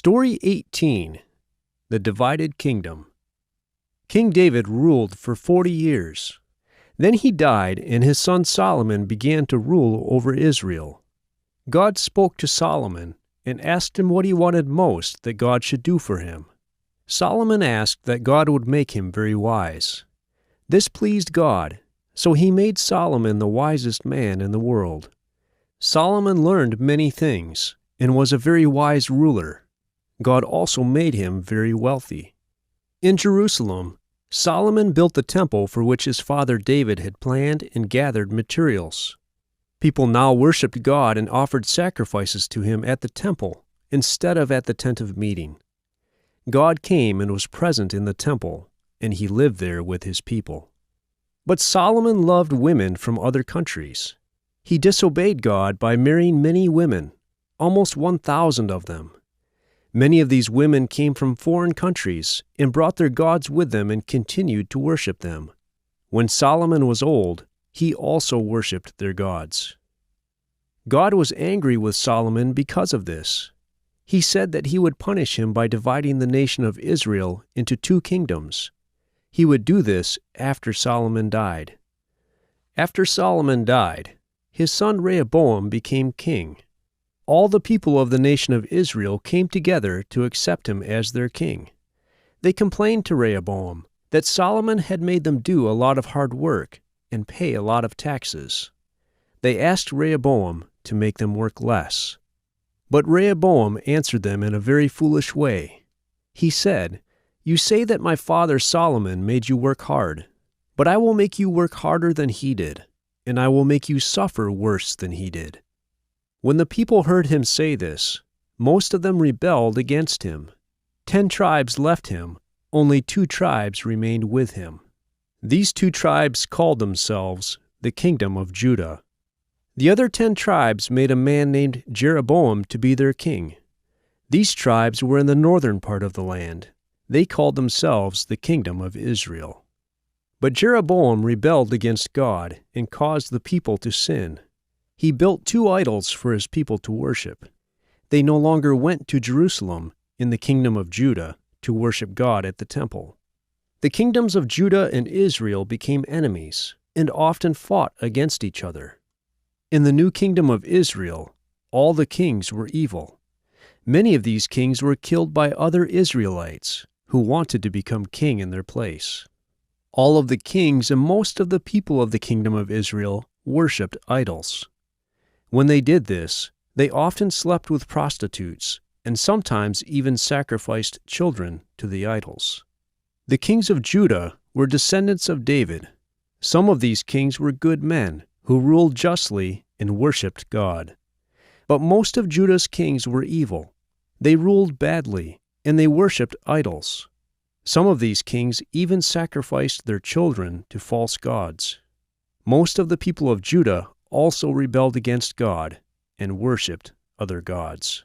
Story 18. The Divided Kingdom. King David ruled for 40 years. Then he died, and his son Solomon began to rule over Israel. God spoke to Solomon and asked him what he wanted most that God should do for him. Solomon asked that God would make him very wise. This pleased God, so he made Solomon the wisest man in the world. Solomon learned many things and was a very wise ruler. God also made him very wealthy. In Jerusalem, Solomon built the temple for which his father David had planned and gathered materials. People now worshiped God and offered sacrifices to him at the temple instead of at the tent of meeting. God came and was present in the temple, and he lived there with his people. But Solomon loved women from other countries. He disobeyed God by marrying many women, almost 1,000 of them. Many of these women came from foreign countries and brought their gods with them and continued to worship them. When Solomon was old, he also worshipped their gods. God was angry with Solomon because of this. He said that he would punish him by dividing the nation of Israel into 2 kingdoms. He would do this after Solomon died. After Solomon died, his son Rehoboam became king. All the people of the nation of Israel came together to accept him as their king. They complained to Rehoboam that Solomon had made them do a lot of hard work and pay a lot of taxes. They asked Rehoboam to make them work less. But Rehoboam answered them in a very foolish way. He said, "You say that my father Solomon made you work hard, but I will make you work harder than he did, and I will make you suffer worse than he did." When the people heard him say this, most of them rebelled against him. 10 tribes left him, only 2 tribes remained with him. These 2 tribes called themselves the Kingdom of Judah. The other 10 tribes made a man named Jeroboam to be their king. These tribes were in the northern part of the land. They called themselves the Kingdom of Israel. But Jeroboam rebelled against God and caused the people to sin. He built 2 idols for his people to worship. They no longer went to Jerusalem in the Kingdom of Judah to worship God at the temple. The kingdoms of Judah and Israel became enemies and often fought against each other. In the new Kingdom of Israel, all the kings were evil. Many of these kings were killed by other Israelites who wanted to become king in their place. All of the kings and most of the people of the Kingdom of Israel worshipped idols. When they did this, they often slept with prostitutes and sometimes even sacrificed children to the idols. The kings of Judah were descendants of David. Some of these kings were good men who ruled justly and worshipped God. But most of Judah's kings were evil. They ruled badly, and they worshipped idols. Some of these kings even sacrificed their children to false gods. Most of the people of Judah also rebelled against God and worshipped other gods.